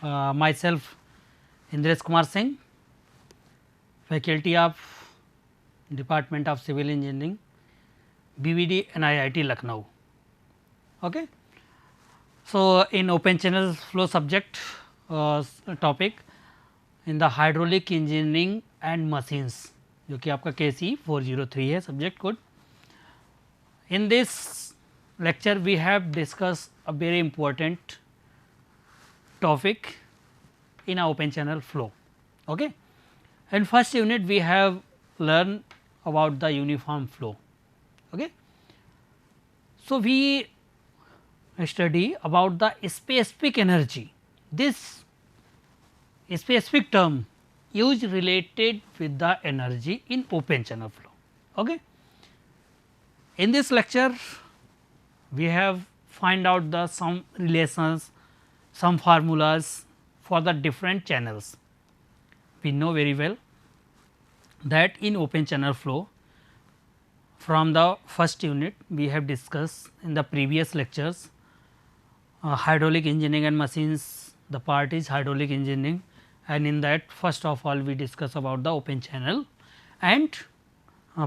myself Indresh Kumar Singh, faculty of Department of Civil Engineering, BVD and IIT Lucknow. Okay. So, in open channel flow subject topic in the hydraulic engineering and machines, जो कि आपका KC 403 है subject code. In this lecture we have discussed a very important topic in a open channel flow. Okay. In first unit we have learned about the uniform flow. Okay. So, we study about the specific energy. This specific term used related with the energy in open channel flow. Okay. In this lecture we have find out the some relations, some formulas for the different channels. We know very well that in open channel flow, from the first unit we have discussed in the previous lectures hydraulic engineering and machines, the part is hydraulic engineering, and in that first of all we discuss about the open channel and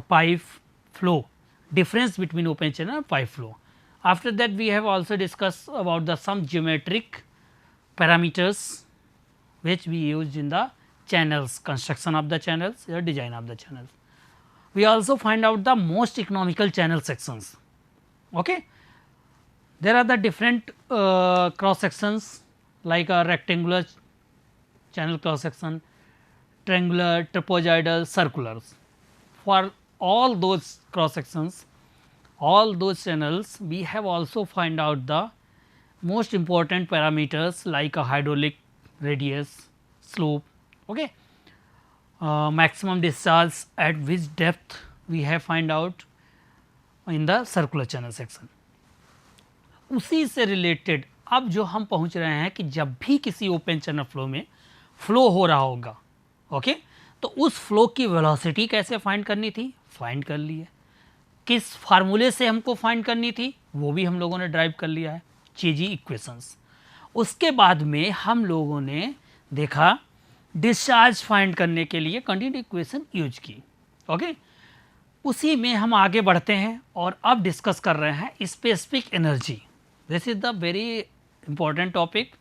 pipe flow, difference between open channel and pipe flow. After that we have also discussed about the some geometric parameters which we use in the channels, construction of the channels or design of the channels. We also find out the most economical channel sections. Okay. There are the different cross sections like a rectangular channel cross section, triangular, trapezoidal, circulars. For all those cross sections, all those channels, we have also find out the most important parameters like a hydraulic radius, slope, okay. Maximum discharge at which depth we have find out in the circular channel section. उसी से related अब जो हम पहुंच रहे हैं कि जब भी किसी ओपन चैनल फ्लो में फ्लो हो रहा होगा, ओके, तो उस फ्लो की वेलोसिटी कैसे फाइंड करनी थी, फाइंड कर ली है. किस फार्मूले से हमको फाइंड करनी थी वो भी हम लोगों ने ड्राइव कर लिया है, चीजी इक्वेशंस. उसके बाद में हम लोगों ने देखा डिस्चार्ज फाइंड करने के लिए कंटिन्यू इक्वेशन यूज की. ओके. उसी में हम आगे बढ़ते हैं और अब डिस्कस कर रहे हैं specific energy. This is the very important topic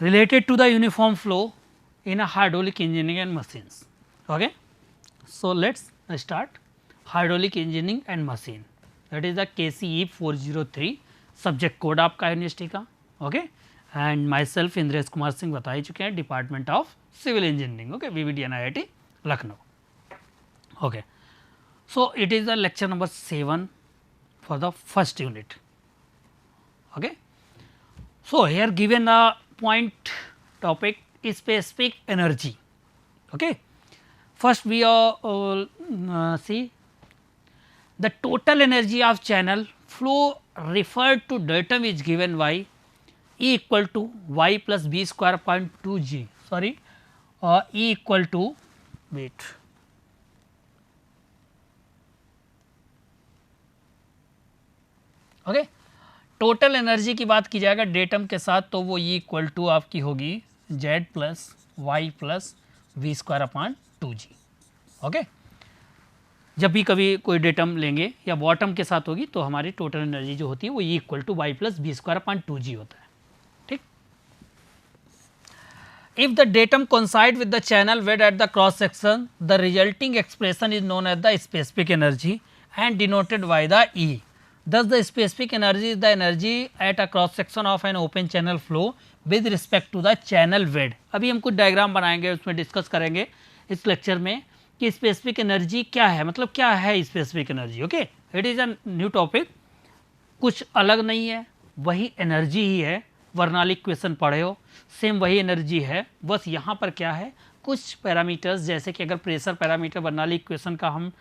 related to the uniform flow in a hydraulic engineering and machines. Okay. So, let us start hydraulic engineering and machine, that is the KCE 403 subject code आपका university का. Okay. And myself Indresh Kumar Singh बता ही चुके हैं, department of civil engineering, okay, BVD and IIT Lucknow. Okay. So, it is the lecture number 7 for the first unit. Okay. So, here given the point topic is specific energy. Okay. First we see the total energy of channel flow referred to datum is given by E equal to y plus b square upon 2 g, sorry, E equal to, wait, okay. Total energy की बात की जाएगा datum के साथ तो वो E equal to आपकी होगी z plus y plus v square upon 2g. Okay. जब भी कभी कोई डेटम लेंगे या बॉटम के साथ होगी तो हमारी टोटल एनर्जी जो होती है वो E equal to Y plus B square upon 2g होता है. ठीक. If the datum coincide with the channel bed at the cross section the resulting expression is known as the specific energy and denoted by the E. Thus, the specific energy is the energy at a cross section of an open channel flow with respect to the channel bed. अभी हम कुछ diagram बनाएंगे, उसमें discuss करेंगे इस lecture में कि specific energy क्या है, मतलब क्या है specific energy. Okay. It is a new topic, कुछ अलग नहीं है, वही एनर्जी ही है. वर्नाली इक्वेशन पढ़े हो, सेम वही एनर्जी है, बस यहाँ पर क्या है कुछ पैरामीटर्स, जैसे कि अगर प्रेशर पैरामीटर वर्नाली इक्वेशन का हम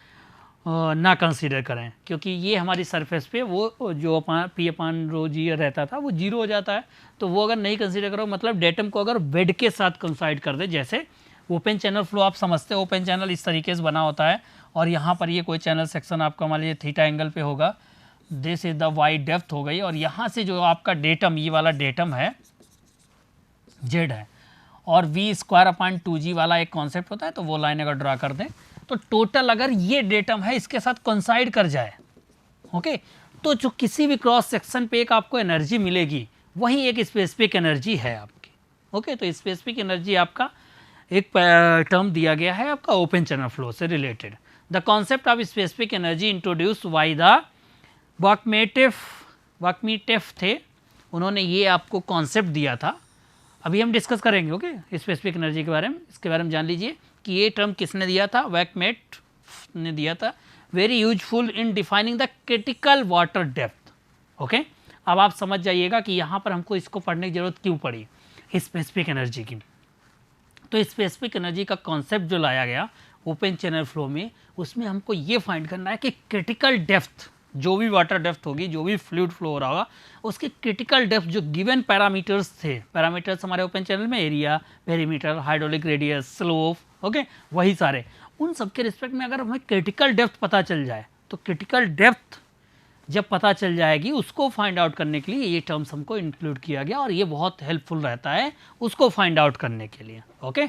ना कंसीडर करें क्योंकि ये हमारी सरफेस पे वो जो पी अपान रो जी रहता था वो जीरो हो जाता है, तो वो अगर नहीं कंसीडर करो मतलब डेटम को अगर बेड के साथ कंसाइड कर दे. जैसे ओपन चैनल फ्लो आप समझते हो, ओपन चैनल इस तरीके से बना होता है और यहाँ पर ये कोई चैनल सेक्शन आपका मान लीजिए थीटा एंगल पे होगा, this is the y depth हो गई, और यहाँ से जो आपका डेटम, ये वाला डेटम है, जेड है, और वी स्क्वायर अपॉन 2g वाला एक कॉन्सेप्ट होता है, तो वो लाइन अगर ड्रा कर दें तो टोटल अगर ये डेटम है इसके साथ कोइंसाइड कर जाए, ओके, तो जो किसी भी क्रॉस सेक्शन पे एक आपको एनर्जी मिलेगी वही एक स्पेसिफिक एनर्जी है आपकी, ओके। तो स्पेसिफिक एनर्जी आपका एक टर्म दिया गया है आपका ओपन चैनल फ्लो से related. The concept of specific energy introduce by the Bakhmeteff थे, उन्होंने ये आपको कॉन्सेप्ट दिया था, अभी हम डिस्कस करेंगे, ओके, स्पेसिफिक एनर्जी के बारे में। इसके बारे में जान लीजिए कि ये टर्म किसने दिया था, वैकमेट ने दिया था। Very useful in defining the critical water depth, okay. अब आप समझ जाइएगा कि यहाँ पर हमको इसको पढ़ने की जरूरत क्यों पड़ी, स्पेसिफिक एनर्जी की। तो स्पेसिफिक एनर्जी का कॉन्सेप्ट जो लाया गया ओपन चैनल फ्लो में, उसमें हमको ये फाइंड करना है कि क्रिटिकल डेप्थ, जो भी वाटर डेप्थ होगी, जो भी फ्लूइड फ्लो हो रहा होगा, उसकी क्रिटिकल डेप्थ जो गिवन पैरामीटर्स थे, पैरामीटर्स हमारे ओपन चैनल में area, perimeter, hydraulic radius, slope, okay, वही सारे, उन सब के रिस्पेक्ट में अगर हमें क्रिटिकल डेप्थ पता चल जाए, तो क्रिटिकल डेप्थ जब पता चल जाएगी उसको फाइंड आउट करने के लिए ये टर्म्स हमको इंक्लूड किया गया, और ये बहुत हेल्पफुल रहता है उसको फाइंड आउट करने के लिए, ओके।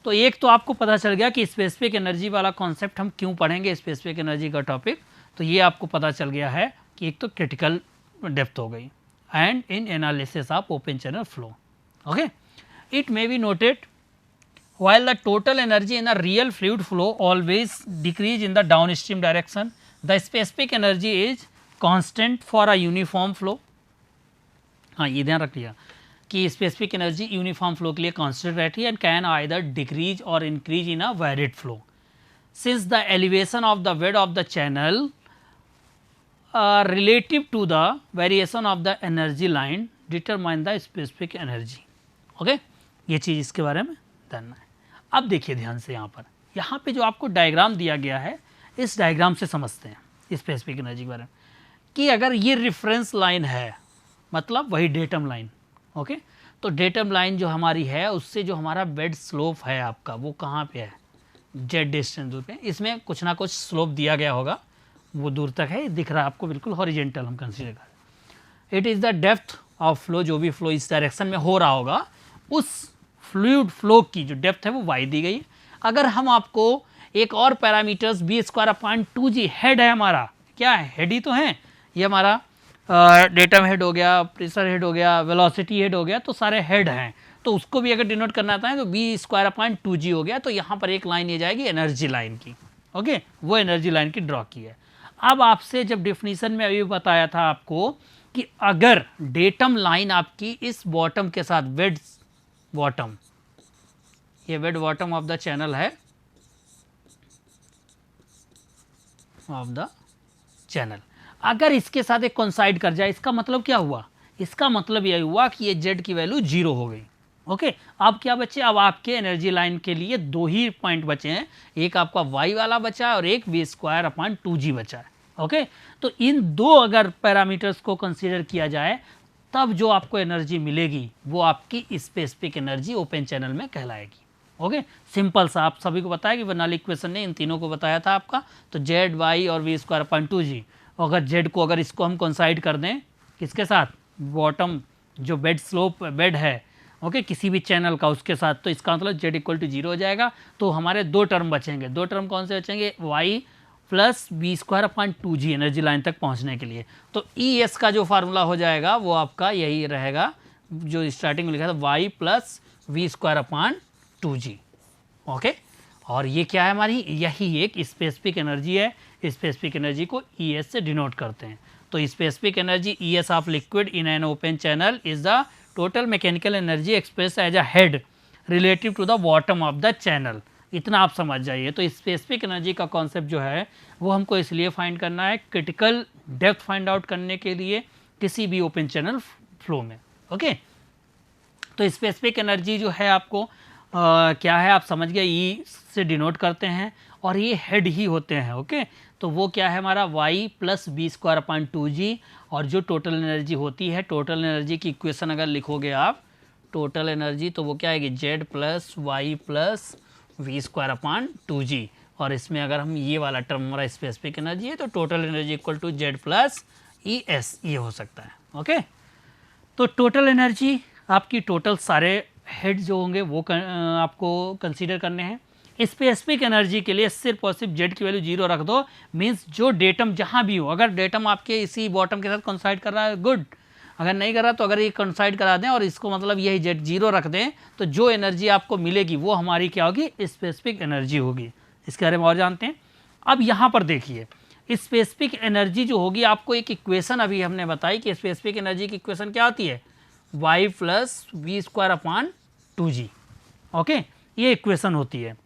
तो एक तो आपको पता चल गया कि स्पेसिफिक एनर्जी वाला कॉन्सेप्ट हम क्यों पढ़ेंगे, स्पेसिफिक एनर्जी का टॉपिक, तो ये आपको पता चल गया है कि एक तो क्रिटिकल डेप्थ हो गई, and in analysis of open channel flow, okay. It may be noted while the total energy in a real fluid flow always decrease in the downstream direction, the specific energy is constant for a uniform flow। हाँ, ये ध्यान रखिएगा कि specific energy uniform flow के लिए constant रहती है, and can either decrease और increase in a varied flow since the elevation of the bed of the channel relative to the variation of the energy line determine the specific energy, okay. ये चीज़ इसके बारे में जानना है। अब देखिए ध्यान से, यहाँ पे जो आपको डायग्राम दिया गया है, इस डायग्राम से समझते हैं स्पेसिफिक एनर्जी के बारे में, कि अगर ये रेफरेंस लाइन है, मतलब वही डेटम लाइन, ओके, तो डेटम लाइन जो हमारी है उससे जो हमारा बेड स्लोप है आपका, वो कहाँ पे है, जेड डिस्टेंस दूर पे, इसमें कुछ ना कुछ स्लोप दिया गया होगा, वो दूर तक है, दिख रहा है आपको, बिल्कुल हॉरिजेंटल हम कंसीडर करें। It is the depth of flow, जो भी फ्लो इस डायरेक्शन में हो रहा होगा, उस फ्लूइड फ्लो की जो डेप्थ है वो y दी गई है। अगर हम आपको एक और parameters b square upon 2g head है हमारा, क्या है, हेड ही तो है, ये हमारा डेटम हेड हो गया, प्रेशर हेड हो गया, वेलोसिटी हेड हो गया, तो सारे हेड हैं, तो उसको भी अगर डिनोट करना चाहें तो बी स्क्वायर अपॉन 2g हो गया, तो यहाँ पर एक लाइन ये जाएगी एनर्जी लाइन की, ओके, वो एनर्जी लाइन की ड्रॉ की है। अब आपसे जब डिफिनीशन में अभी बताया था आपको कि अगर डेटम लाइन आपकी इस बॉटम के साथ, वेड बॉटम, ये वेड बॉटम ऑफ द चैनल है, ऑफ द चैनल, अगर इसके साथ एक कोइंसाइड कर जाए, इसका मतलब क्या हुआ, इसका मतलब यह हुआ कि ये जेड की वैल्यू 0 हो गई, ओके। अब क्या बचे, अब आपके एनर्जी लाइन के लिए दो ही पॉइंट बचे हैं, एक आपका वाई वाला बचा है और एक वी स्क्वायर अपॉन 2g बचा है, ओके। तो इन दो अगर पैरामीटर्स को कंसीडर किया जाए, तब जो आपको एनर्जी मिलेगी वो आपकी स्पेसिफिक एनर्जी ओपन चैनल में कहलाएगी, ओके। सिंपल सा, आप सभी को बताया कि बर्नौली इक्वेशन ने इन तीनों को बताया था आपका, तो जेड वाई और वी स्क्वायर अपॉन 2g, अगर जेड को, अगर इसको हम कंसाइड कर दें किसके साथ, बॉटम जो बेड स्लोप बेड है, ओके, किसी भी चैनल का, उसके साथ, तो इसका मतलब जेड इक्वल टू 0 हो जाएगा। तो हमारे दो टर्म बचेंगे, दो टर्म कौन से बचेंगे, y plus B square upon 2g energy line तक पहुंचने के लिए। तो ई एस का जो फार्मूला हो जाएगा वो आपका यही रहेगा जो स्टार्टिंग में लिखा था, y plus v square upon 2g, okay. और ये क्या है, हमारी यही एक स्पेसिफिक एनर्जी है, स्पेसिफिक एनर्जी को ई एस से डिनोट करते हैं। तो specific energy E S of liquid in an open channel is the total mechanical energy express as a head relative to the bottom of the channel, इतना आप समझ जाइए। तो स्पेसिफिक एनर्जी का कॉन्सेप्ट जो है वो हमको इसलिए फाइंड करना है, क्रिटिकल डेप्थ फाइंड आउट करने के लिए किसी भी ओपन चैनल फ्लो में, ओके। तो स्पेसिफिक एनर्जी जो है आपको क्या है, आप समझ गए, ई से डिनोट करते हैं और ये हेड ही होते हैं, ओके। तो वो क्या है हमारा, y plus B square upon 2g, और जो टोटल एनर्जी होती है, टोटल एनर्जी की इक्वेशन अगर लिखोगे आप, टोटल एनर्जी, तो वो क्या आएगी, z plus y plus v square upon 2g, और इसमें अगर हम ये वाला टर्म हमारा स्पेसिफिक एनर्जी है, तो total energy equal to z plus E S, ये हो सकता है, ओके। तो टोटल एनर्जी आपकी टोटल सारे हेड जो होंगे वो आपको कंसीडर करने हैं। स्पेसिफिक एनर्जी के लिए सिर्फ और सिर्फ जेड की वैल्यू 0 रख दो, मीन्स जो डेटम जहाँ भी हो, अगर डेटम आपके इसी बॉटम के साथ कंसाइड कर रहा है गुड, अगर नहीं कर रहा तो अगर ये कंसाइड करा दें और इसको मतलब यही जेड 0 रख दें, तो जो एनर्जी आपको मिलेगी वो हमारी क्या होगी, स्पेसिफिक एनर्जी होगी। इसके बारे में और जानते हैं। अब यहाँ पर देखिए स्पेसिफिक एनर्जी जो होगी, आपको एक इक्वेशन अभी हमने बताई कि स्पेसिफिक एनर्जी की इक्वेशन क्या होती है, y plus v square upon 2g। Okay, ये इक्वेशन होती है।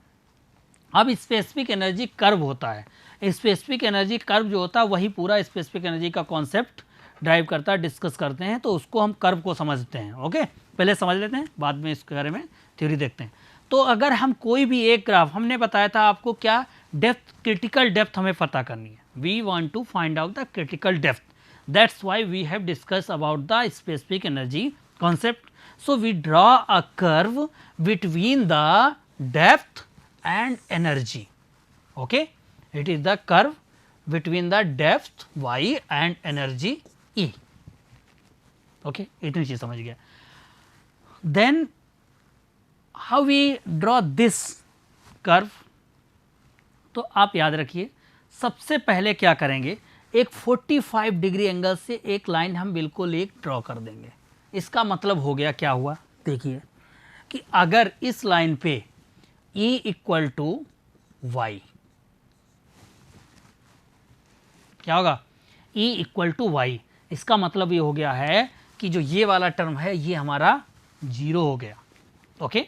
अब स्पेसिफिक एनर्जी कर्व होता है। स्पेसिफिक एनर्जी कर्व जो होता है वही पूरा स्पेसिफिक एनर्जी का कॉन्सेप्ट ड्राइव करता है, डिस्कस करते हैं, तो उसको हम कर्व को समझते हैं। ओके, पहले समझ लेते हैं, बाद में इसके बारे में थ्योरी देखते हैं। तो अगर हम कोई भी एक ग्राफ, हमने बताया था आपको क्या, डेप्थ, क्रिटिकल डेप्थ हमें पता करनी है। We want to find out the critical depth, that's why we have discuss about the specific energy concept. So we draw a curve between the depth and energy. Okay, it is the curve between the depth y and energy E. Okay, इतनी चीज समझ गया। Then how we draw this curve? तो आप याद रखिए, सबसे पहले क्या करेंगे, एक 45 डिग्री एंगल से एक लाइन हम बिल्कुल एक ड्रॉ कर देंगे। इसका मतलब हो गया, क्या हुआ देखिए, कि अगर इस लाइन पे E इक्वल टू वाई, क्या होगा, E इक्वल टू वाई, इसका मतलब ये हो गया है कि जो ये वाला टर्म है ये हमारा 0 हो गया। ओके,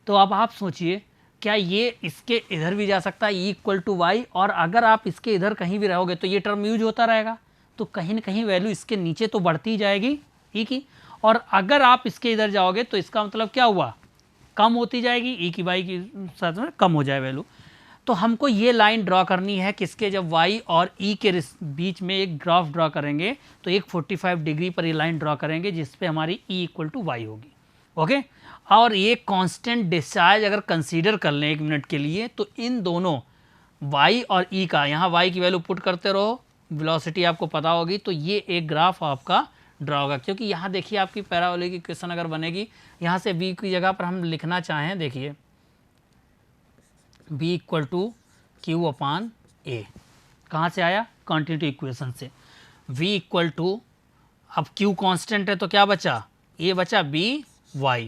तो अब आप सोचिए, क्या ये इसके इधर भी जा सकता है E इक्वल टू वाई, और अगर आप इसके इधर कहीं भी रहोगे तो ये टर्म यूज होता रहेगा, तो कहीं ना कहीं वैल्यू इसके नीचे तो बढ़ती ही जाएगी E की, और अगर आप इसके इधर जाओगे तो इसका मतलब क्या हुआ, कम होती जाएगी, ई की वाई के साथ में कम हो जाए वैल्यू। तो हमको ये लाइन ड्रॉ करनी है किसके, जब y और e के बीच में एक ग्राफ ड्रॉ करेंगे तो एक 45 डिग्री पर ये लाइन ड्रॉ करेंगे जिस पे हमारी e इक्वल टू वाई होगी। ओके, और ये कांस्टेंट डिस्चार्ज अगर कंसीडर कर लें 1 मिनट के लिए, तो इन दोनों y और e का, यहाँ y की वैल्यू पुट करते रहो, वेलोसिटी आपको पता होगी, तो ये एक ग्राफ आपका ड्रॉ होगा। क्योंकि यहाँ देखिए आपकी पैराबोलिक इक्वेशन अगर बनेगी, यहाँ से v की जगह पर हम लिखना चाहें, देखिए v equal to Q upon ए, कहाँ से आया, कॉन्टिन्यूटी इक्वेशन से। v इक्वल टू, अब q कांस्टेंट है तो क्या बचा, a बचा b y।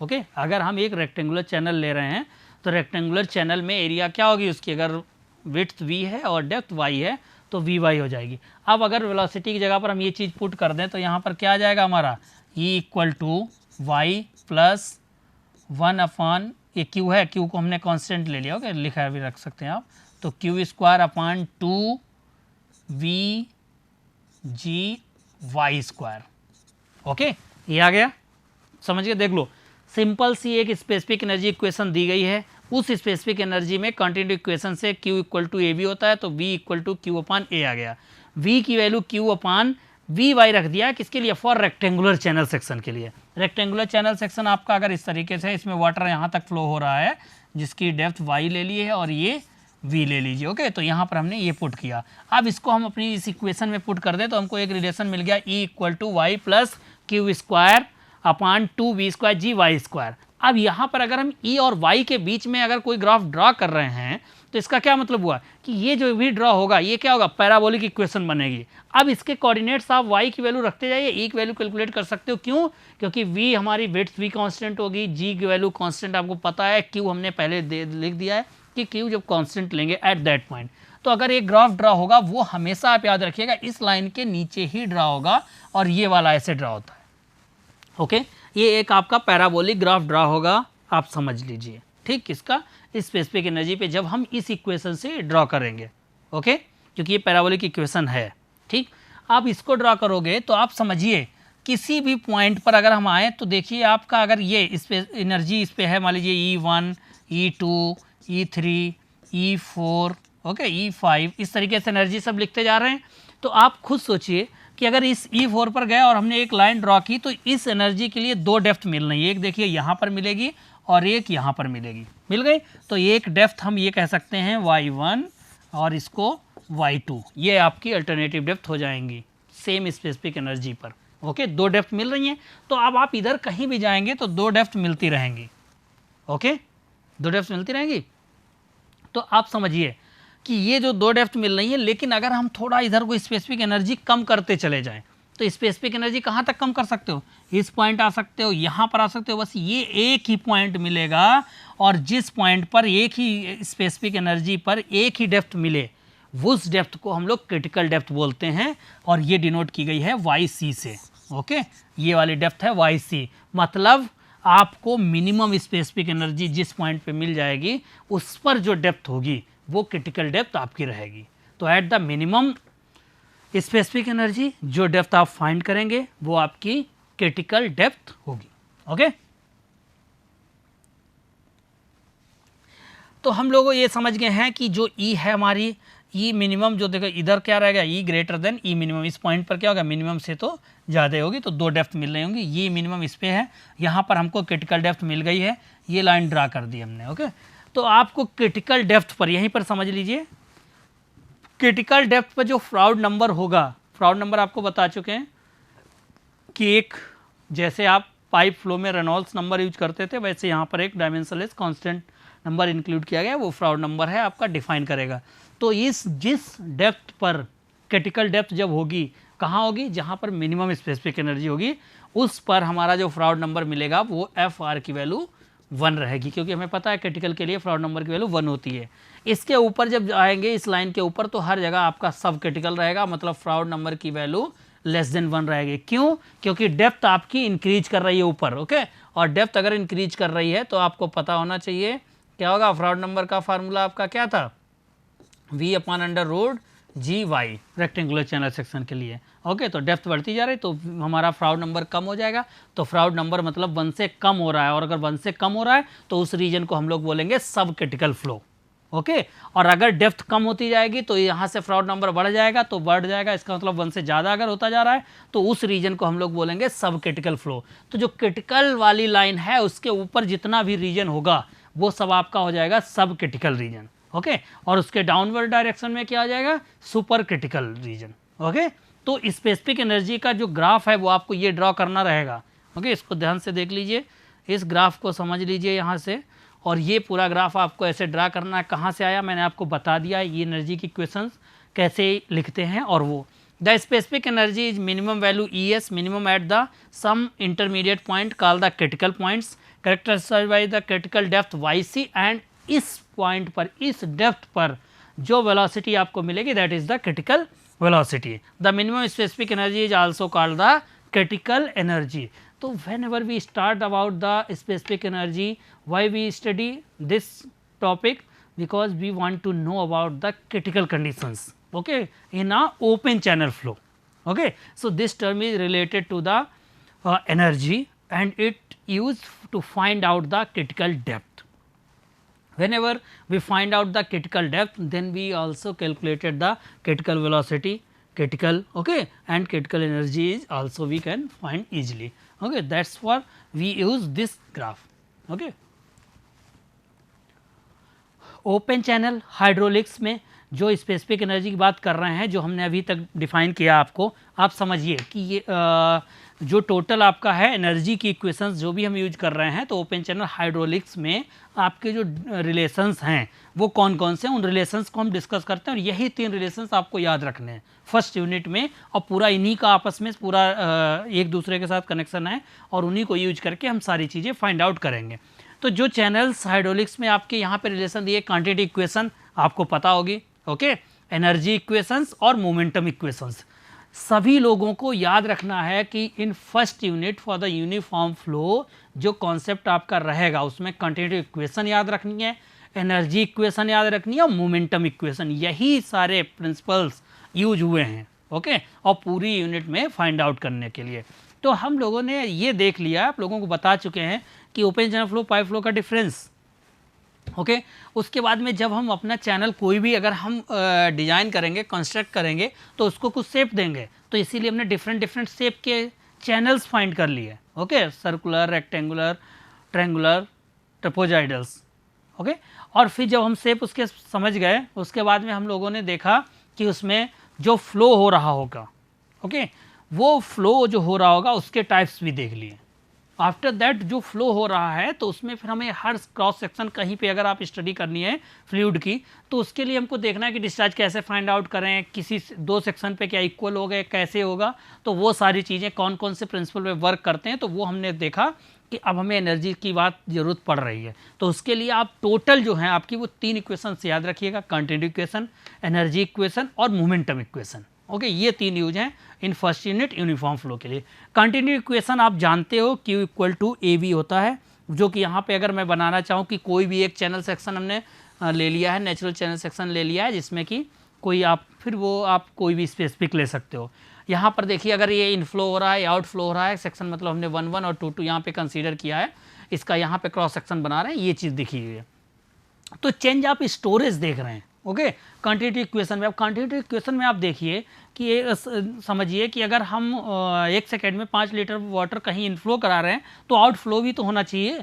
ओके, अगर हम एक रेक्टेंगुलर चैनल ले रहे हैं तो रेक्टेंगुलर चैनल में एरिया क्या होगी उसकी, अगर विड्थ v है और डेप्थ y है तो वी वाई हो जाएगी। अब अगर वेलोसिटी की जगह पर हम ये चीज़ पुट कर दें तो यहाँ पर क्या आ जाएगा हमारा, e equal to Y plus 1 upon, ये q है, q को हमने कांस्टेंट ले लिया, ओके, लिखा भी रख सकते हैं आप, तो q square upon 2 v g y square. Okay, ये आ गया, समझ गए। देख लो, सिंपल सी एक स्पेसिफिक एनर्जी इक्वेशन दी गई है, उस स्पेसिफिक एनर्जी में कॉन्टिन्यूटी इक्वेशन से Q इक्वल टू ए भी होता है, तो V equal to Q upon A आ गया। V की value Q upon v y रख दिया, किसके लिए, फॉर रेक्टेंगुलर चैनल सेक्शन के लिए। रेक्टेंगुलर चैनल सेक्शन आपका अगर इस तरीके से, इसमें वाटर यहाँ तक फ्लो हो रहा है जिसकी डेप्थ y ले ली है और ये v ले लीजिए। ओके, तो यहाँ पर हमने ये पुट किया। अब इसको हम अपनी इस इक्वेशन में पुट कर दें तो हमको एक रिलेशन मिल गया, E equal to Y plus q square upon 2 v square g y square. अब यहाँ पर अगर हम E और y के बीच में अगर कोई ग्राफ ड्रॉ कर रहे हैं तो इसका क्या मतलब हुआ कि ये जो भी ड्रॉ होगा ये क्या होगा, पैराबोलिक इक्वेशन बनेगी। अब इसके कोऑर्डिनेट्स आप y की वैल्यू रखते जाइए, E की वैल्यू कैलकुलेट कर सकते हो। क्यों, क्योंकि v हमारी विड्थ v कांस्टेंट होगी, g की वैल्यू कांस्टेंट आपको पता है, q हमने पहले लिख दिया है कि q जब कांस्टेंट लेंगे एट दैट पॉइंट, तो अगर एक ग्राफ ड्रॉ होगा वो हमेशा आप याद रखिएगा इस लाइन के नीचे ही ड्रॉ होगा और ये वाला ऐसे ड्रॉ होता है। ओके, ये एक आपका पैराबोलिक ग्राफ ड्रॉ होगा, आप समझ लीजिए, ठीक, किसका, स्पेसिफिक एनर्जी पे जब हम इस इक्वेशन से ड्रॉ करेंगे। ओके, क्योंकि ये पैराबोलिक इक्वेशन है, ठीक। आप इसको ड्रॉ करोगे तो आप समझिए किसी भी पॉइंट पर अगर हम आए तो देखिए आपका अगर ये इस पे एनर्जी इस पे है, मान लीजिए E1, E2, E3, E4, okay, E5, इस तरीके से एनर्जी सब लिखते जा रहे हैं। तो आप खुद सोचिए कि अगर इस E4 पर गए और हमने एक लाइन ड्रॉ की तो इस एनर्जी के लिए 2 डेप्थ मिल रही है, एक देखिए यहाँ पर मिलेगी और एक यहाँ पर मिलेगी, मिल गई। तो एक डेप्थ हम ये कह सकते हैं y1 और इसको y2, ये आपकी अल्टरनेटिव डेप्थ हो जाएंगी सेम स्पेसिफिक एनर्जी पर। ओके, 2 डेप्थ मिल रही हैं, तो अब आप इधर कहीं भी जाएंगे तो 2 डेप्थ मिलती रहेंगी। ओके, 2 डेप्थ मिलती रहेंगी। तो आप समझिए कि ये जो 2 डेप्थ मिल रही है, लेकिन अगर हम थोड़ा इधर को स्पेसिफिक एनर्जी कम करते चले जाएं तो स्पेसिफिक एनर्जी कहाँ तक कम कर सकते हो, इस पॉइंट आ सकते हो, यहाँ पर आ सकते हो, बस ये एक ही पॉइंट मिलेगा और जिस पॉइंट पर एक ही स्पेसिफिक एनर्जी पर एक ही डेप्थ मिले उस डेप्थ को हम लोग क्रिटिकल डेप्थ बोलते हैं और ये डिनोट की गई है वाई सी से। ओके, ये वाली डेप्थ है वाई सी, मतलब आपको मिनिमम स्पेसिफिक एनर्जी जिस पॉइंट पे मिल जाएगी उस पर जो डेप्थ होगी वो क्रिटिकल डेप्थ आपकी रहेगी। तो at the minimum specific energy जो डेप्थ आप फाइंड करेंगे वो आपकी क्रिटिकल डेप्थ होगी। ओके, तो हम लोग ये समझ गए हैं कि जो ई है हमारी, ई मिनिमम जो देखो इधर क्या रहेगा, ई ग्रेटर देन ई मिनिमम, इस पॉइंट पर क्या होगा, मिनिमम से तो ज़्यादा होगी, तो 2 डेप्थ मिल रही होंगी, ये मिनिमम इस पे है, यहाँ पर हमको क्रिटिकल डेप्थ मिल गई है, ये लाइन ड्रा कर दी हमने। ओके, तो आपको क्रिटिकल डेप्थ पर यहीं पर समझ लीजिए, क्रिटिकल डेप्थ पर जो फ्राउड नंबर होगा, फ्राउड नंबर आपको बता चुके हैं कि एक जैसे आप पाइप फ्लो में रेनॉल्ड्स नंबर यूज करते थे वैसे यहाँ पर एक डायमेंशनलेस कांस्टेंट नंबर इंक्लूड किया गया, वो फ्राउड नंबर है आपका, डिफाइन करेगा। तो इस जिस डेप्थ पर क्रिटिकल डेप्थ जब होगी, कहाँ होगी, जहाँ पर मिनिमम स्पेसिफिक एनर्जी होगी, उस पर हमारा जो फ्राउड नंबर मिलेगा वो एफ आर की वैल्यू 1 रहेगी, क्योंकि हमें पता है क्रिटिकल के लिए फ्राउड नंबर की वैल्यू 1 होती है। इसके ऊपर जब आएंगे इस लाइन के ऊपर तो हर जगह आपका सब क्रिटिकल रहेगा, मतलब फ्राउड नंबर की वैल्यू लेस देन 1 रहेगी। क्यों? क्योंकि डेप्थ आपकी इंक्रीज कर रही है ऊपर। ओके, और डेप्थ अगर इंक्रीज कर रही है तो आपको पता होना चाहिए क्या होगा, फ्राउड नंबर का फार्मूला आपका क्या था, v अपॉन अंडर रूट जी वाई रेक्टेंगुलर चैनल सेक्शन के लिए। ओके, तो डेप्थ बढ़ती जा रही तो हमारा फ्राउड नंबर कम हो जाएगा, तो फ्राउड नंबर मतलब 1 से कम हो रहा है, और अगर 1 से कम हो रहा है तो उस रीजन को हम लोग बोलेंगे सब क्रिटिकल फ्लो। ओके, और अगर डेप्थ कम होती जाएगी तो यहाँ से फ्राउड नंबर बढ़ जाएगा, तो बढ़ जाएगा इसका मतलब 1 से ज़्यादा अगर होता जा रहा है तो उस रीजन को हम लोग बोलेंगे सब क्रिटिकल फ्लो। तो जो क्रिटिकल वाली लाइन है उसके ऊपर जितना भी रीजन होगा वो सब आपका हो जाएगा सब क्रिटिकल रीजन। ओके, और उसके डाउनवर्ड डायरेक्शन में क्या आ जाएगा, सुपर क्रिटिकल रीजन। ओके, तो स्पेसिफिक एनर्जी का जो ग्राफ है वो आपको ये ड्रॉ करना रहेगा। ओके, इसको ध्यान से देख लीजिए, इस ग्राफ को समझ लीजिए यहाँ से, और ये पूरा ग्राफ आपको ऐसे ड्रा करना है। कहाँ से आया मैंने आपको बता दिया, ये एनर्जी की इक्वेशंस कैसे लिखते हैं। और वो the specific energy is minimum value E S minimum at the some intermediate point call the critical points characterized by the critical depth y c, and इस पॉइंट पर, इस डेप्थ पर जो वेलोसिटी आपको मिलेगी that is the critical velocity. The minimum specific energy is also called the critical energy. तो whenever we start about the specific energy, why we study this topic, because we want to know about the critical conditions, okay, in a open channel flow. Okay, so this term is related to the energy and it used to find out the critical depth. Whenever we find out the critical depth, then we also calculated the critical velocity, critical, okay, and critical energy is also we can find easily. Okay, that's what we use this graph. Okay, open channel hydraulics में जो specific energy की बात कर रहे हैं, जो हमने अभी तक डिफाइन किया आपको, आप समझिए कि ये जो टोटल आपका है एनर्जी की इक्वेशंस जो भी हम यूज कर रहे हैं, तो ओपन चैनल हाइड्रोलिक्स में आपके जो रिलेशंस हैं वो कौन कौन से हैं, उन रिलेशंस को हम डिस्कस करते हैं, और यही 3 रिलेशंस आपको याद रखने हैं फर्स्ट यूनिट में, और पूरा इन्हीं का आपस में पूरा एक दूसरे के साथ कनेक्शन है, और उन्हीं को यूज करके हम सारी चीज़ें फाइंड आउट करेंगे। तो जो चैनल्स हाइड्रोलिक्स में आपके यहाँ पे रिलेशन दिए, क्वांटिटी इक्वेशन आपको पता होगी, ओके, एनर्जी इक्वेशंस और मोमेंटम इक्वेशंस, सभी लोगों को याद रखना है कि इन first unit for the uniform flow जो कॉन्सेप्ट आपका रहेगा उसमें क्वांटिटी इक्वेशन याद रखनी है, एनर्जी इक्वेशन याद रखनी है, और मोमेंटम इक्वेशन, यही सारे प्रिंसिपल्स यूज हुए हैं। ओके, और पूरी यूनिट में फाइंड आउट करने के लिए। तो हम लोगों ने ये देख लिया, आप लोगों को बता चुके हैं कि open channel flow, pipe flow का डिफरेंस। ओके, उसके बाद में जब हम अपना चैनल कोई भी अगर हम डिज़ाइन करेंगे, कंस्ट्रक्ट करेंगे, तो उसको कुछ शेप देंगे, तो इसीलिए हमने डिफरेंट शेप के चैनल्स फाइंड कर लिए। Okay, circular, rectangular, triangular, trapezoidals. Okay, और फिर जब हम शेप उसके समझ गए, उसके बाद में हम लोगों ने देखा कि उसमें जो फ्लो हो रहा होगा, ओके, वो फ्लो जो हो रहा होगा उसके टाइप्स भी देख लिए। आफ्टर दैट जो फ्लो हो रहा है तो उसमें फिर हमें हर क्रॉस सेक्शन कहीं पे अगर आप स्टडी करनी है फ्लूइड की, तो उसके लिए हमको देखना है कि डिस्चार्ज कैसे फाइंड आउट करें, किसी दो सेक्शन पे क्या इक्वल हो गए, कैसे होगा, तो वो सारी चीज़ें कौन कौन से प्रिंसिपल पे वर्क करते हैं, तो वो हमने देखा कि अब हमें एनर्जी की बात ज़रूरत पड़ रही है। तो उसके लिए आप टोटल जो है आपकी वो 3 इक्वेशन याद रखिएगा, कंटिन्यूटी इक्वेशन, एनर्जी इक्वेशन और मोमेंटम इक्वेशन। ओके, ये 3 यूज हैं in first unit uniform flow के लिए। कंटिन्यू इक्वेशन आप जानते हो Q equal to A we होता है, जो कि यहाँ पे अगर मैं बनाना चाहूँ कि कोई भी एक चैनल सेक्शन हमने ले लिया है, नेचुरल चैनल सेक्शन ले लिया है, जिसमें कि कोई आप फिर वो आप कोई भी स्पेसिफिक ले सकते हो। यहाँ पर देखिए अगर ये इनफ्लो हो रहा है, आउटफ्लो हो रहा है सेक्शन, मतलब हमने 1 1 और 2 2 यहाँ पे कंसीडर किया है, इसका यहाँ पे क्रॉस सेक्शन बना रहे हैं, ये चीज़ दिखी हुई है। तो चेंज आप स्टोरेज देख रहे हैं। ओके, क्वांटिटी इक्वेशन में, अब क्वांटिटी इक्वेशन में आप देखिए कि ये समझिए कि अगर हम 1 सेकेंड में 5 लीटर वाटर कहीं इनफ्लो करा रहे हैं तो आउटफ्लो भी तो होना चाहिए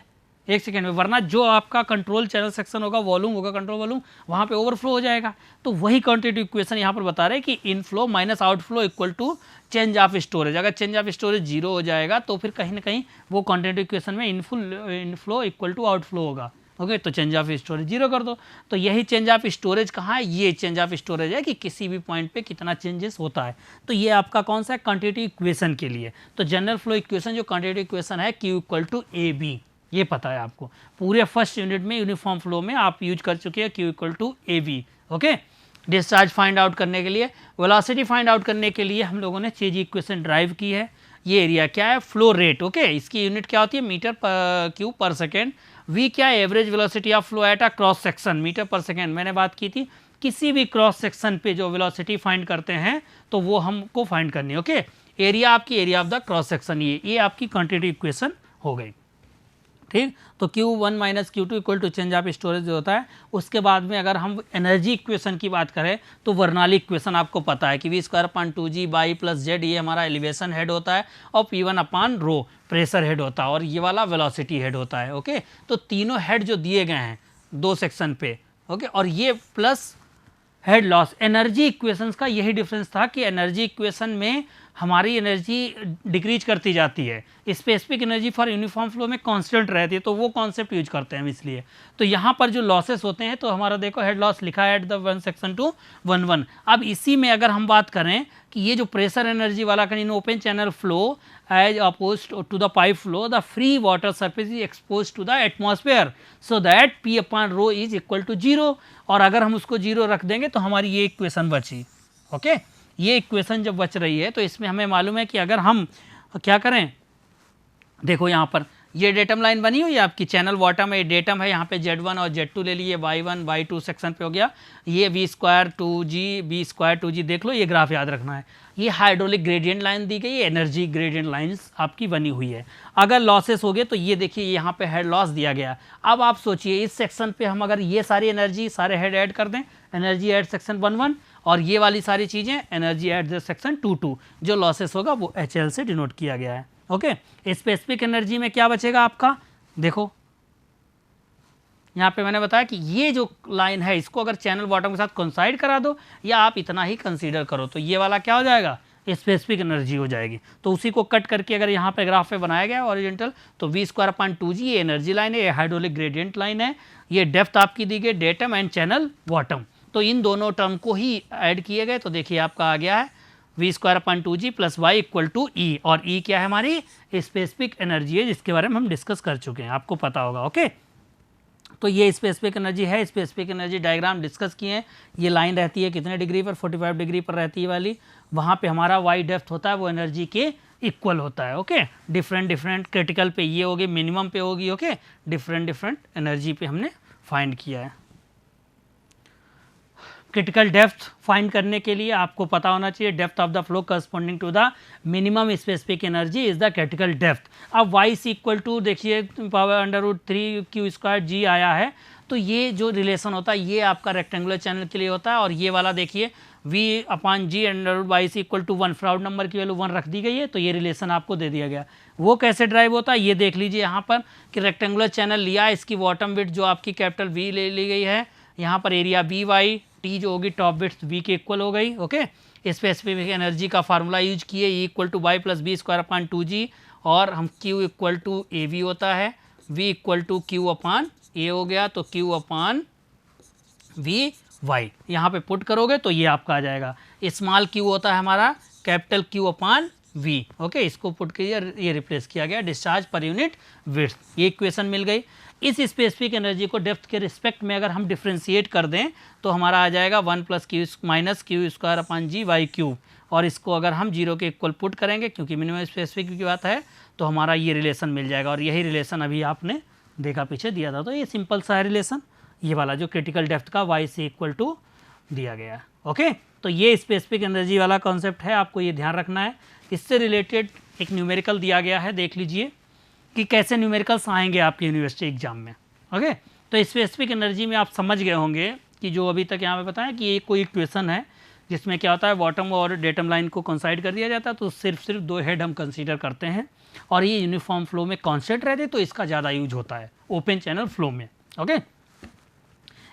1 सेकेंड में, वरना जो आपका कंट्रोल चैनल सेक्शन होगा, वॉल्यूम होगा, कंट्रोल वॉल्यूम, वहाँ पे ओवरफ्लो हो जाएगा। तो वही क्वांटिटी इक्वेशन यहाँ पर बता रहे हैं कि inflow minus outflow equal to change of storage. अगर चेंज ऑफ स्टोरेज 0 हो जाएगा तो फिर कहीं ना कहीं वो क्वांटिटी इक्वेशन में इनफ्लो इक्वल टू आउटफ्लो होगा। ओके, तो चेंज ऑफ स्टोरेज 0 कर दो। तो यही चेंज ऑफ स्टोरेज कहाँ है, ये चेंज ऑफ स्टोरेज है कि किसी भी पॉइंट पे कितना चेंजेस होता है। तो ये आपका कौन सा है, क्वांटिटी इक्वेशन के लिए। तो जनरल फ्लो इक्वेशन जो क्वांटिटी इक्वेशन है Q equal to A B, ये पता है आपको। पूरे फर्स्ट यूनिट में यूनिफॉर्म फ्लो में आप यूज कर चुके हैं Q equal to A B. Okay, discharge find out करने के लिए, वेलोसिटी फाइंड आउट करने के लिए हम लोगों ने चेज इक्वेशन ड्राइव की है। ये एरिया क्या है, फ्लो रेट। ओके, इसकी यूनिट क्या होती है, metre cube per second. V क्या है, average velocity of flow at a cross section, metre per second. मैंने बात की थी किसी भी क्रॉस सेक्शन पे जो वेलोसिटी फाइंड करते हैं तो वो हमको फाइंड करनी है। ओके, एरिया आपकी area of the cross section, ये आपकी क्वांटिटी इक्वेशन हो गई। ठीक, तो Q1 minus Q2 equal to change of storage जो होता है। उसके बाद में अगर हम एनर्जी इक्वेशन की बात करें तो वर्नाली इक्वेशन आपको पता है कि V square upon 2G by plus Z, ये हमारा एलिवेशन हेड होता है, और P1 upon rho pressure head होता है, और ये वाला वेलोसिटी हेड होता है। ओके, तो तीनों हेड जो दिए गए हैं 2 सेक्शन पे, ओके, और ये plus head loss. Energy equations का यही डिफरेंस था कि एनर्जी इक्वेशन में हमारी एनर्जी डिक्रीज करती जाती है, specific energy for uniform flow में कांस्टेंट रहती है, तो वो कॉन्सेप्ट यूज करते हैं हम इसलिए। तो यहाँ पर जो लॉसेस होते हैं, तो हमारा देखो हेड लॉस लिखा है एट द 1 सेक्शन टू 1 1। अब इसी में अगर हम बात करें कि ये जो प्रेशर एनर्जी वाला in open channel flow as oppose to the pipe flow, the free water surface is expose to the atmosphere, so that P upon rho is equal to 0। और अगर हम उसको 0 रख देंगे तो हमारी ये इक्वेशन बची। ओके, ये इक्वेशन जब बच रही है तो इसमें हमें मालूम है कि अगर हम क्या करें, देखो यहाँ पर ये डेटम लाइन बनी हुई है आपकी, चैनल बॉटम है, डेटम है, यहाँ पे Z1 और Z2 ले लिए, Y1 Y2 सेक्शन पे हो गया, ये V square 2G B square 2G, देख लो ये ग्राफ याद रखना है। ये हाइड्रोलिक ग्रेडियंट लाइन दी गई है, एनर्जी ग्रेडियंट लाइन्स आपकी बनी हुई है। अगर लॉसेस हो गए तो ये देखिए यहाँ पे हेड लॉस दिया गया। अब आप सोचिए इस सेक्शन पे हम अगर ये सारी एनर्जी सारे हेड ऐड कर दें, एनर्जी एट सेक्शन 1 1, और ये वाली सारी चीज़ें एनर्जी एट द सेक्शन 2 2, जो लॉसेस होगा वो HL से डिनोट किया गया है। ओके, स्पेसिफिक एनर्जी में क्या बचेगा आपका, देखो यहाँ पे मैंने बताया कि ये जो लाइन है इसको अगर चैनल बॉटम के साथ कोइंसाइड करा दो या आप इतना ही कंसीडर करो तो ये वाला क्या हो जाएगा, स्पेसिफिक एनर्जी हो जाएगी। तो उसी को कट करके अगर यहाँ पे ग्राफ पे बनाया गया हॉरिजॉन्टल, तो V स्क्वायर अपॉन 2G ये एनर्जी लाइन है, ये हाइड्रोलिक ग्रेडियंट लाइन है, ये डेप्थ आपकी दी गई डेटम एंड चैनल बॉटम। तो इन दोनों टर्म को ही ऐड किए गए, तो देखिए आपका आ गया है V square upon 2G plus Y equal to E, और E क्या है हमारी स्पेसिफिक एनर्जी है, जिसके बारे में हम डिस्कस कर चुके हैं, आपको पता होगा। ओके, तो ये स्पेसिफिक एनर्जी है, स्पेसिफिक एनर्जी डायग्राम डिस्कस किए हैं। ये लाइन रहती है कितने डिग्री पर, 45 डिग्री पर रहती है वाली, वहाँ पे हमारा वाई डेप्थ होता है वो एनर्जी के इक्वल होता है। ओके, डिफरेंट क्रिटिकल पे ये होगी, मिनिमम पे होगी। ओके, डिफरेंट एनर्जी पे हमने फाइंड किया है। क्रिटिकल डेप्थ फाइंड करने के लिए आपको पता होना चाहिए depth of the flow corresponding to the minimum specific energy is the critical depth. अब y इज इक्वल टू देखिए power under root 3 Q square G आया है, तो ये जो रिलेशन होता है ये आपका रेक्टेंगुलर चैनल के लिए होता है, और ये वाला देखिए V upon G under root y is equal to 1, Froude number की वैल्यू 1 रख दी गई है, तो ये रिलेशन आपको दे दिया गया। वो कैसे ड्राइव होता है ये देख लीजिए यहाँ पर कि रेक्टेंगुलर चैनल लिया, इसकी बॉटम विड्थ जो आपकी कैपिटल V ले ली गई है, यहाँ पर एरिया BY, T जो होगी टॉप विड्थ V के इक्वल हो गई। ओके, स्पेसिफिक एनर्जी का फार्मूला यूज किए, E equal to Y plus B square upon 2g, और हम Q equal to A we होता है, V equal to Q upon A हो गया, तो Q अपान वी वाई यहाँ पे पुट करोगे तो ये आपका आ जाएगा। स्मॉल Q होता है हमारा कैपिटल Q अपान V, ओके, इसको पुट कीजिए, ये रिप्लेस किया गया डिस्चार्ज पर यूनिट विड्थ, ये इक्वेशन मिल गई। इस स्पेसिफिक एनर्जी को डेप्थ के रिस्पेक्ट में अगर हम डिफ्रेंशिएट कर दें तो हमारा आ जाएगा 1 plus Q minus Q square upon G Y cube, और इसको अगर हम 0 के इक्वल पुट करेंगे क्योंकि मिनिमम स्पेसिफिक की बात है तो हमारा ये रिलेशन मिल जाएगा, और यही रिलेशन अभी आपने देखा पीछे दिया था। तो ये सिंपल सा है रिलेशन, ये वाला जो क्रिटिकल डेप्थ का y से इक्वल टू दिया गया है। ओके, तो ये स्पेसिफिक एनर्जी वाला कॉन्सेप्ट है, आपको ये ध्यान रखना है। इससे रिलेटेड एक न्यूमेरिकल दिया गया है, देख लीजिए कि कैसे न्यूमेरिकल्स आएंगे आपके यूनिवर्सिटी एग्जाम में। ओके, तो स्पेसिफिक एनर्जी में आप समझ गए होंगे कि जो अभी तक यहाँ पे बताया कि ये कोई इक्वेशन है जिसमें क्या होता है, बॉटम और डेटम लाइन को कंसाइड कर दिया जाता है, तो सिर्फ 2 हेड हम कंसीडर करते हैं, और ये यूनिफॉर्म फ्लो में कॉन्स्टेंट रहते तो इसका ज़्यादा यूज होता है ओपन चैनल फ्लो में। ओके,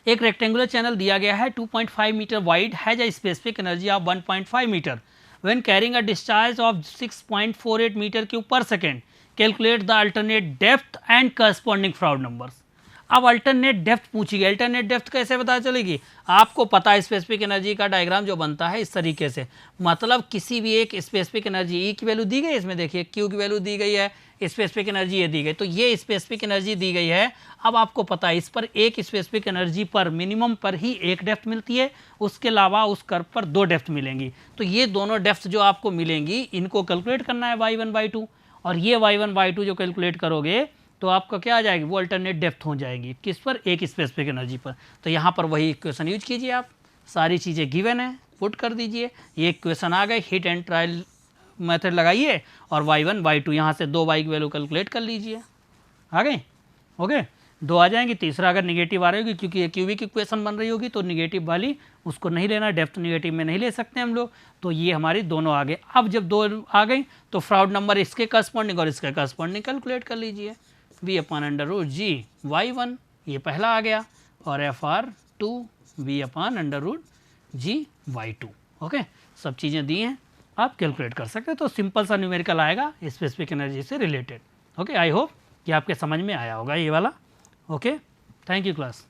एक रेक्टेंगुलर चैनल दिया गया है 2.5 metre wide, has a specific energy of 1.5 metre when carrying a discharge of 6.48 metre cube per second, calculate the alternate depth and corresponding Froude numbers. अब alternate depth पूछी गई, alternate depth कैसे पता चलेगी, आपको पता है स्पेसिफिक एनर्जी का डायग्राम जो बनता है इस तरीके से, मतलब किसी भी एक स्पेसिफिक एनर्जी ई की वैल्यू दी गई है, इसमें देखिए क्यू की वैल्यू दी गई है, स्पेसिफिक एनर्जी ये दी गई, तो ये स्पेसिफिक एनर्जी दी गई है। अब आपको पता है इस पर एक स्पेसिफिक एनर्जी पर मिनिमम पर ही एक डेप्थ मिलती है, उसके अलावा उस कर्व पर 2 डेप्थ मिलेंगी, तो ये दोनों डेप्थ जो आपको मिलेंगी इनको कैलकुलेट करना है y1 y2, और ये y1 y2 जो कैलकुलेट करोगे तो आपका क्या आ जाएगी, वो अल्टरनेट डेप्थ हो जाएगी, किस पर, एक स्पेसिफिक एनर्जी पर। तो यहाँ पर वही इक्वेशन यूज कीजिए, आप सारी चीज़ें गिवन है पुट कर दीजिए, ये इक्वेशन आ गए, हिट एंड ट्रायल मेथड लगाइए और y1 y2 यहाँ से 2y की वैल्यू कैलकुलेट कर लीजिए, आ गए। ओके, 2 आ जाएंगी, तीसरा अगर निगेटिव आ रही होगी क्योंकि ये क्यूबिक इक्वेशन बन रही होगी तो निगेटिव वाली उसको नहीं लेना, डेप्थ निगेटिव में नहीं ले सकते हम लोग, तो ये हमारी दोनों आ गए। अब जब 2 आ गई तो फ्राउड नंबर इसके करस्पॉन्डिंग और इसके करस्पॉन्डिंग कैलकुलेट कर लीजिए, v upon under root G y1 ये पहला आ गया, और FR2 v upon under root G y2। Okay, सब चीज़ें दी हैं, आप कैलकुलेट कर सकते हैं, तो सिंपल सा न्यूमेरिकल आएगा स्पेसिफिक एनर्जी से रिलेटेड। ओके, आई होप कि आपके समझ में आया होगा ये वाला। Okay, thank you class.